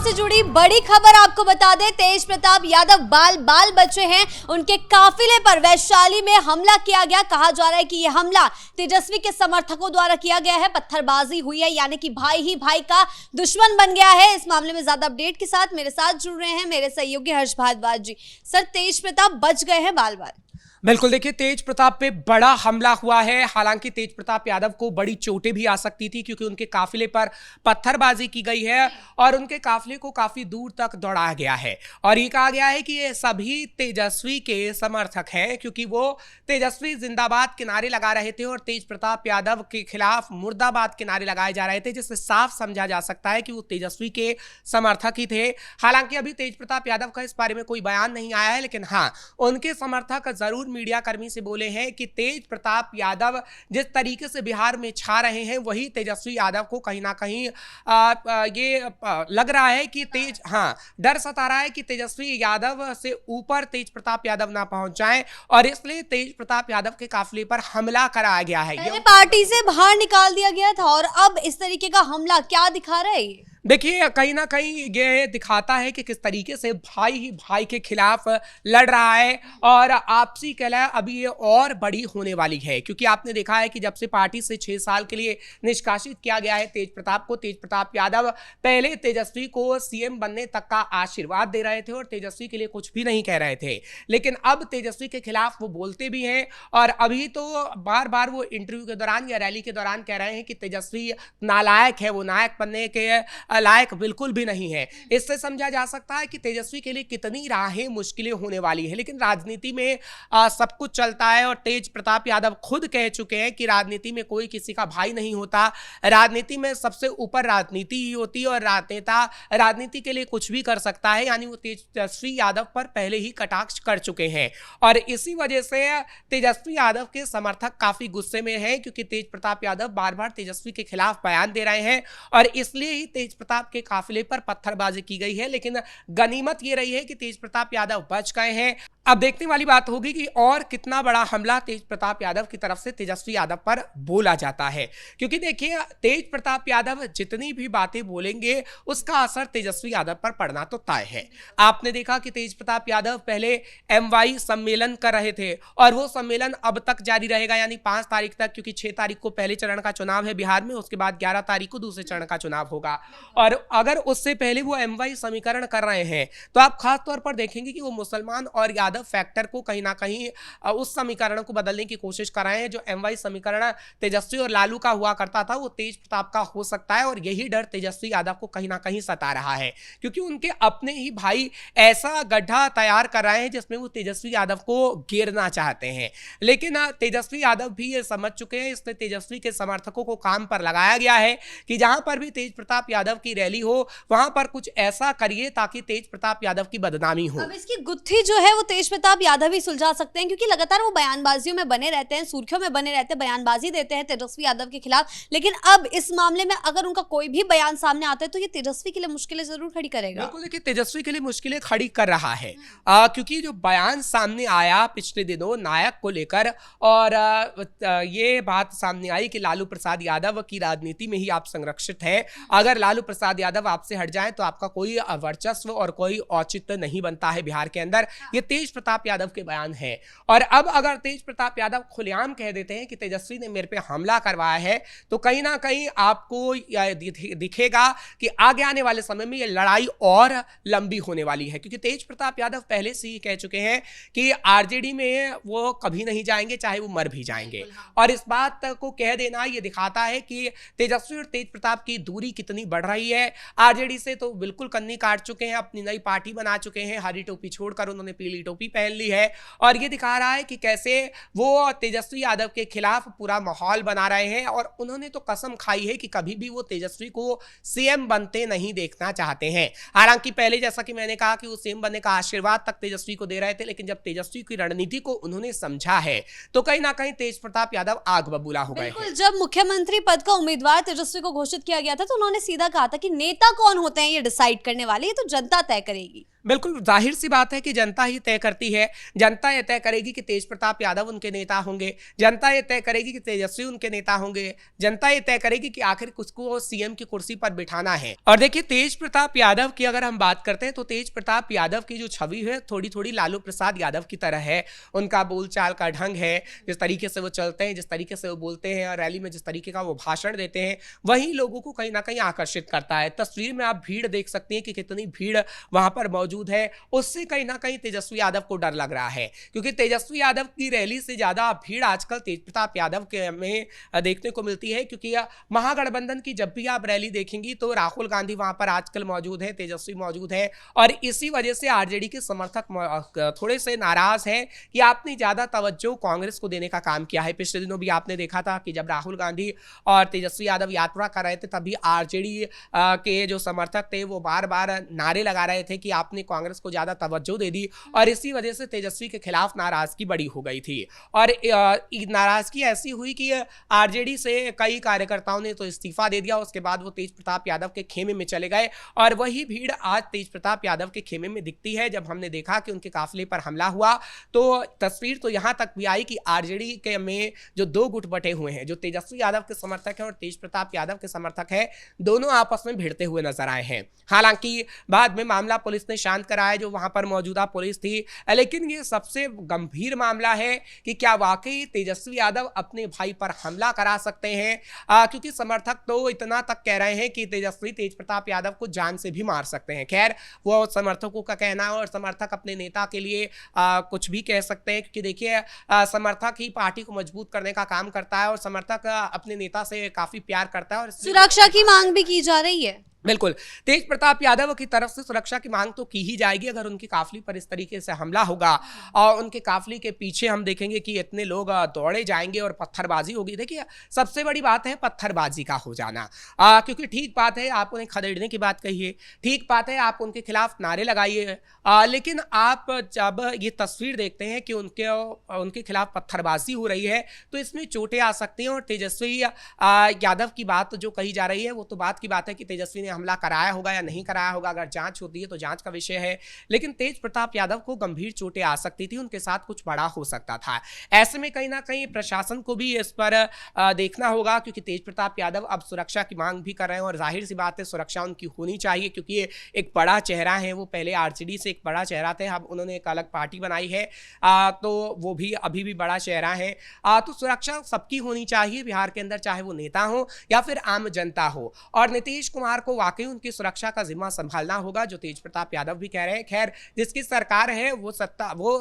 से जुड़ी बड़ी खबर आपको बता दें, तेज प्रताप यादव बाल बच्चे हैं, उनके काफिले पर वैशाली में हमला किया गया। कहा जा रहा है कि यह हमला तेजस्वी के समर्थकों द्वारा किया गया है, पत्थरबाजी हुई है, यानी कि भाई ही भाई का दुश्मन बन गया है। इस मामले में ज्यादा अपडेट के साथ मेरे साथ जुड़ रहे हैं मेरे सहयोगी हर्ष भारद्वाज जी। सर, तेज प्रताप बच गए हैं बाल। बिल्कुल, देखिए तेज प्रताप पे बड़ा हमला हुआ है। हालांकि तेज प्रताप यादव को बड़ी चोटें भी आ सकती थी क्योंकि उनके काफिले पर पत्थरबाजी की गई है और उनके काफिले को काफी दूर तक दौड़ाया गया है। और ये कहा गया है कि ये सभी तेजस्वी के समर्थक हैं क्योंकि वो तेजस्वी जिंदाबाद के नारे लगा रहे थे और तेज प्रताप यादव के खिलाफ मुर्दाबाद के नारे लगाए जा रहे थे, जिससे साफ समझा जा सकता है कि वो तेजस्वी के समर्थक ही थे। हालांकि अभी तेज प्रताप यादव का इस बारे में कोई बयान नहीं आया है, लेकिन हाँ, उनके समर्थक जरूर मीडिया कर्मी से बोले हैं कि तेज प्रताप यादव जिस तरीके से बिहार में छा रहे हैं वही तेजस्वी यादव को कहीं ना कहीं ये लग रहा है कि डर सता रहा है कि तेजस्वी यादव से ऊपर तेज प्रताप यादव ना पहुंच जाएं और इसलिए तेज प्रताप यादव के काफिले पर हमला कराया गया है। पहले पार्टी से बाहर निकाल दिया गया था और अब इस तरीके का हमला क्या दिखा रहा है? देखिए, कहीं ना कहीं ये दिखाता है कि किस तरीके से भाई ही भाई के खिलाफ लड़ रहा है और आपसी कलह अभी ये और बड़ी होने वाली है क्योंकि आपने देखा है कि जब से पार्टी से 6 साल के लिए निष्कासित किया गया है तेज प्रताप को, तेज प्रताप यादव पहले तेजस्वी को सीएम बनने तक का आशीर्वाद दे रहे थे और तेजस्वी के लिए कुछ भी नहीं कह रहे थे, लेकिन अब तेजस्वी के खिलाफ वो बोलते भी हैं और अभी तो बार बार वो इंटरव्यू के दौरान या रैली के दौरान कह रहे हैं कि तेजस्वी नालायक है, वो नायक बनने के लायक बिल्कुल भी नहीं है। इससे समझा जा सकता है कि तेजस्वी के लिए कितनी राहें मुश्किलें होने वाली है, लेकिन राजनीति में सब कुछ चलता है और तेज प्रताप यादव खुद कह चुके हैं कि राजनीति में कोई किसी का भाई नहीं होता, राजनीति में सबसे ऊपर राजनीति ही होती है और राजनेता राजनीति के लिए कुछ भी कर सकता है, यानी वो तेजस्वी यादव पर पहले ही कटाक्ष कर चुके हैं और इसी वजह से तेजस्वी यादव के समर्थक काफी गुस्से में हैं क्योंकि तेज प्रताप यादव बार बार तेजस्वी के खिलाफ बयान दे रहे हैं और इसलिए ही तेज प्रताप के काफिले पर पत्थरबाजी की गई है। लेकिन गनीमत ये रही है कि तेज प्रताप यादव बच गए हैं। अब देखने वाली बात होगी कि और कितना बड़ा हमला तेज प्रताप यादव की तरफ से तेजस्वी यादव पर बोला जाता है, क्योंकि देखिए तेज प्रताप यादव जितनी भी बातें बोलेंगे उसका असर तेजस्वी यादव पर पड़ना तो तय है। आपने देखा कि तेज प्रताप यादव पहले MY सम्मेलन कर रहे थे और वो सम्मेलन अब तक जारी रहेगा, यानी 5 तारीख तक, क्योंकि 6 तारीख को पहले चरण का चुनाव है बिहार में, उसके बाद 11 तारीख को दूसरे चरण का चुनाव होगा और अगर उससे पहले वो MY समीकरण कर रहे हैं तो आप खास तौर पर देखेंगे कि वो मुसलमान और यादव फैक्टर को कहीं ना कहीं उस समीकरण को बदलने की कोशिश कर रहे हैं। जो MY समीकरण तेजस्वी और लालू का हुआ करता था वो तेज प्रताप का हो सकता है और यही डर तेजस्वी यादव को कहीं ना कहीं सता रहा है क्योंकि उनके अपने ही भाई ऐसा गड्ढा तैयार कर रहे हैं जिसमें वो तेजस्वी यादव को घेरना चाहते हैं। लेकिन तेजस्वी यादव भी ये समझ चुके हैं, इसलिए तेजस्वी के समर्थकों को काम पर लगाया गया है कि जहां पर भी तेज प्रताप यादव की रैली हो वहां पर कुछ ऐसा करिए ताकि तेज प्रताप यादव की बदनामी हो। अब इसकी गुत्थी जो है वो तेज प्रताप यादव ही सुलझा सकते हैं क्योंकि लगातार वो बयानबाजियों में बने रहते हैं, सुर्खियों में बने रहते हैं, बयानबाजी देते हैं तेजस्वी यादव के खिलाफ। लेकिन अब इस मामले में अगर उनका कोई भी बयान सामने आता है तो ये तेजस्वी के लिए मुश्किलें जरूर खड़ी करेगा। बिल्कुल, देखिए तेजस्वी के लिए मुश्किलें खड़ी कर रहा है क्योंकि जो बयान सामने आया पिछले दिनों नायक को लेकर और ये बात सामने आई कि लालू प्रसाद यादव की राजनीति में ही आप संरक्षित हैं, अगर लालू प्रसाद यादव आपसे हट जाए तो आपका कोई वर्चस्व और कोई औचित्य नहीं बनता है बिहार के अंदर। ये तेज प्रताप यादव के बयान है और अब अगर तेज प्रताप यादव खुलेआम कह देते हैं कि तेजस्वी ने मेरे पे हमला करवाया है तो कहीं ना कहीं आपको दिखेगा कि आगे आने वाले समय में ये लड़ाई और लंबी होने वाली है, क्योंकि तेज प्रताप यादव पहले से ही कह चुके हैं कि RJD में वो कभी नहीं जाएंगे चाहे वो मर भी जाएंगे और इस बात को कह देना ये दिखाता है कि तेजस्वी और तेज प्रताप की दूरी कितनी बढ़ रही है। RJD से तो बिल्कुल कन्नी काट चुके हैं, अपनी नई पार्टी बना चुके हैं, हरी टोपी छोड़कर उन्होंने पीली टोपी पहन ली है और ये दिखा रहा है कि कैसे वो तेजस्वी यादव के खिलाफ पूरा माहौल बना रहे हैं और उन्होंने तो कसम खाई है कि कभी भी वो तेजस्वी को CM बनते नहीं देखना चाहते हैं। हालांकि पहले जैसा कि मैंने कहा कि वो CM बनने का आशीर्वाद तक तेजस्वी को दे रहे थे, लेकिन जब तेजस्वी की रणनीति को उन्होंने समझा है तो कहीं ना कहीं तेज प्रताप यादव आग बबूला हो गए हैं। जब मुख्यमंत्री पद का उम्मीदवार तेजस्वी को घोषित किया गया था तो उन्होंने सीधा कहा था कि नेता कौन होते हैं ये डिसाइड करने वाले, ये तो जनता तय करेगी। बिल्कुल जाहिर सी बात है कि जनता ही तय करती है। जनता ये तय करेगी कि तेज प्रताप यादव उनके नेता होंगे, जनता ये तय करेगी कि तेजस्वी उनके नेता होंगे, जनता ये तय करेगी कि आखिर किसको सीएम की कुर्सी पर बिठाना है। और देखिए तेज प्रताप यादव की अगर हम बात करते हैं तो तेज प्रताप यादव की जो छवि है थोड़ी थोड़ी लालू प्रसाद यादव की तरह है। उनका बोलचाल का ढंग है, जिस तरीके से वो चलते हैं, जिस तरीके से वो बोलते हैं और रैली में जिस तरीके का वो भाषण देते हैं, वही लोगों को कहीं ना कहीं आकर्षित करता है। तस्वीर में आप भीड़ देख सकते हैं कि कितनी भीड़ वहां पर मौजूद है। उससे कहीं ना कहीं तेजस्वी यादव को डर लग रहा है, क्योंकि तेजस्वी यादव की रैली से ज्यादा भीड़ आजकल तेज प्रताप यादव के में देखने को मिलती है। क्योंकि महागठबंधन की जब भी आप रैली देखेंगी तो राहुल गांधी वहां पर आजकल मौजूद है, तेजस्वी मौजूद है, और इसी वजह से आरजेडी के समर्थक थोड़े से नाराज हैं कि आपने ज्यादा तवज्जो कांग्रेस को देने का काम किया है। पिछले दिनों भी आपने देखा था कि जब राहुल गांधी और तेजस्वी यादव यात्रा कर रहे थे तभी आरजेडी के जो समर्थक थे वो बार बार नारे लगा रहे थे कि आपने कांग्रेस को ज्यादा तवज्जो दे दी, और इसी वजह से तेजस्वी के खिलाफ नाराजगी बड़ी हो गई थी। और नाराजगी ऐसी हुई कि आरजेडी से कई कार्यकर्ताओं ने तो इस्तीफा दे दिया। उसके बाद वो तेज प्रताप यादव के खेमे में चले गए, और वही भीड़ आज तेज प्रताप यादव के खेमे में दिखती है। जब हमने देखा कि उनके काफिले पर हमला हुआ तो तस्वीर तो यहां तक भी आई कि आरजेडी के में जो दो गुट बटे हुए हैं, जो तेजस्वी यादव के समर्थक हैं और तेज प्रताप यादव के समर्थक हैं, दोनों आपस में भिड़ते हुए नजर आए हैं। हालांकि बाद में मामला पुलिस ने शांत कराया, जो वहां पर मौजूदा पुलिस थी। लेकिन ये सबसे गंभीर मामला है कि क्या वाकई तेजस्वी यादव अपने भाई पर हमला करा सकते हैं, क्योंकि समर्थक तो इतना तक कह रहे हैं कि तेजस्वी तेज प्रताप यादव को जान से भी मार सकते हैं। खैर वो समर्थकों का कहना है, और समर्थक अपने नेता के लिए कुछ भी कह सकते हैं, क्योंकि देखिए समर्थक ही पार्टी को मजबूत करने का काम करता है, और समर्थक अपने नेता से काफी प्यार करता है। और सुरक्षा की मांग भी की जा रही है। बिल्कुल तेज प्रताप यादव की तरफ से सुरक्षा की मांग तो की ही जाएगी। अगर उनके काफिले पर इस तरीके से हमला होगा और उनके काफिले के पीछे हम देखेंगे कि इतने लोग दौड़े जाएंगे और पत्थरबाजी होगी। देखिए सबसे बड़ी बात है पत्थरबाजी का हो जाना, क्योंकि ठीक बात है आप उन्हें खदेड़ने की बात कहिए, ठीक बात है आप उनके खिलाफ नारे लगाइए, लेकिन आप जब ये तस्वीर देखते हैं कि उनके खिलाफ पत्थरबाजी हो रही है तो इसमें चोटें आ सकती हैं। और तेजस्वी यादव की बात जो कही जा रही है वो तो बात की बात है कि तेजस्वी हमला कराया होगा या नहीं कराया होगा, अगर जांच होती है तो जांच का विषय है। लेकिन तेज प्रताप यादव को गंभीर चोटें आ सकती थी, उनके साथ कुछ बड़ा हो सकता था। ऐसे में कहीं ना कहीं प्रशासन को भी इस पर देखना होगा, क्योंकि तेज प्रताप यादव अब सुरक्षा की मांग भी कर रहे हैं, और जाहिर सी बात है सुरक्षा उनकी होनी चाहिए, क्योंकि ये एक बड़ा चेहरा है। वो पहले आरजेडी से एक बड़ा चेहरा थे, अब उन्होंने एक अलग पार्टी बनाई है, तो वो भी अभी भी बड़ा चेहरा है। तो सुरक्षा सबकी होनी चाहिए बिहार के अंदर, चाहे वो नेता हो या फिर आम जनता हो। और नीतीश कुमार को वाकई उनकी सुरक्षा का जिम्मा संभालना होगा, जो तेज प्रताप यादव भी कह रहे हैं। खैर जिसकी सरकार है वो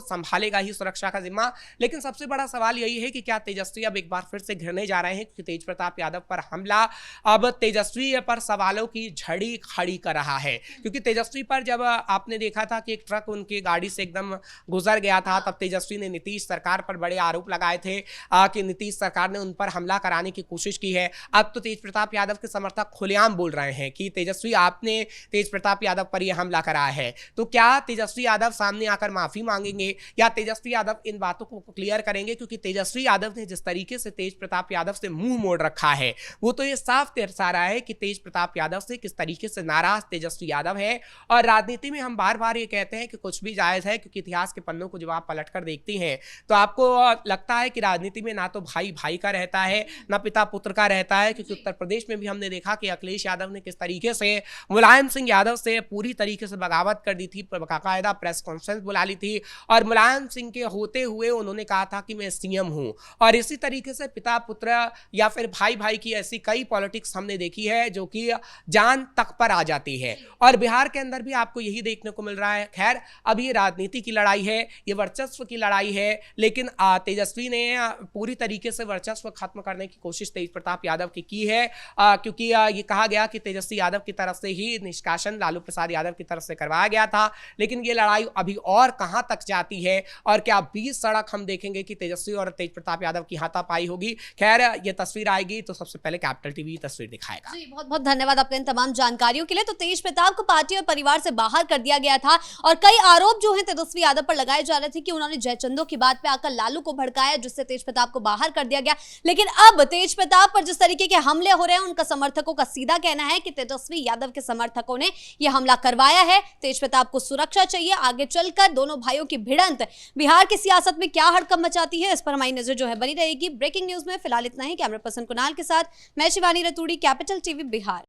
संभालेगा ही सुरक्षा का जिम्मा। लेकिन सबसे बड़ा सवाल यही है कि क्या तेजस्वी अब एक बार फिर से घिरने जा रहे हैं, क्योंकि तेज प्रताप यादव पर हमला अब तेजस्वी पर सवालों की झड़ी खड़ी कर रहा है। क्योंकि तेजस्वी पर जब आपने देखा था कि एक ट्रक उनकी गाड़ी से एकदम गुजर गया था, तब तेजस्वी ने नीतीश सरकार पर बड़े आरोप लगाए थे कि नीतीश सरकार ने उन पर हमला कराने की कोशिश की है। अब तो तेज प्रताप यादव के समर्थक खुलेआम बोल रहे हैं कि तेजस्वी आपने तेज प्रताप यादव पर यह हमला कराया है। तो क्या तेजस्वी यादव सामने आकर माफी मांगेंगे या तेजस्वी यादव इन बातों को क्लियर करेंगे? क्योंकि तेजस्वी यादव ने जिस तरीके से तेज प्रताप यादव से मुंह मोड़ रखा है वो तो ये साफ दर्शा रहा है कि तेज प्रताप यादव से किस तरीके से नाराज तेजस्वी यादव है। और राजनीति में हम बार बार ये कहते हैं कि कुछ भी जायज है, क्योंकि इतिहास के पन्नों को जब आप पलट कर देखती हैं तो आपको लगता है कि राजनीति में ना तो भाई भाई का रहता है ना पिता पुत्र का रहता है। क्योंकि उत्तर प्रदेश में भी हमने देखा कि अखिलेश यादव ने किस तरीके से मुलायम सिंह यादव से पूरी तरीके से बगावत कर दी थी, बाकायदा प्रेस कॉन्फ्रेंस बुला ली थी, और मुलायम सिंह के होते हुए उन्होंने कहा था कि मैं सीएम हूं। और इसी तरीके से पिता पुत्र या फिर भाई भाई की ऐसी कई पॉलिटिक्स हमने देखी है जो कि जान तक पर आ जाती है, और बिहार के अंदर भी आपको यही देखने को मिल रहा है। खैर अब ये राजनीति की लड़ाई है, ये वर्चस्व की लड़ाई है, लेकिन तेजस्वी ने पूरी तरीके से वर्चस्व खत्म करने की कोशिश तेज प्रताप यादव की है, क्योंकि ये कहा गया कि तेजस्वी यादव की तरफ से ही निष्कासन लालू प्रसाद यादव की तरफ से करवाया गया था। लेकिन ये लड़ाई अभी और कहां तक जाती है, और क्या 20 सड़क हम देखेंगे कि तेजस्वी और तेज प्रताप यादव की हाथापाई होगी? खैर ये तस्वीर आएगी तो सबसे पहले कैपिटल टीवी तस्वीर दिखाएगा। जी बहुत बहुत धन्यवाद आपके इन तमाम जानकारियों के लिए। तो तेज प्रताप को पार्टी और परिवार से बाहर कर दिया गया था, और कई आरोप जो है तेजस्वी यादव पर लगाए जा रहे थे कि उन्होंने जयचंदो की बात पे आकर लालू को भड़काया, जिससे तेज प्रताप को बाहर कर दिया गया। लेकिन अब तेज प्रताप पर जिस तरीके के हमले हो रहे हैं, उनका समर्थकों का सीधा कहना है कि तेजस्वी यादव के समर्थकों ने यह हमला करवाया है। तेज प्रताप को सुरक्षा चाहिए। आगे चलकर दोनों भाइयों की भिड़ंत बिहार की सियासत में क्या हड़कंप मचाती है, इस पर हमारी नजर जो है बनी रहेगी। ब्रेकिंग न्यूज में फिलहाल इतना ही। कैमरा पर्सन कुणाल के साथ मैं शिवानी रतूड़ी, कैपिटल टीवी बिहार।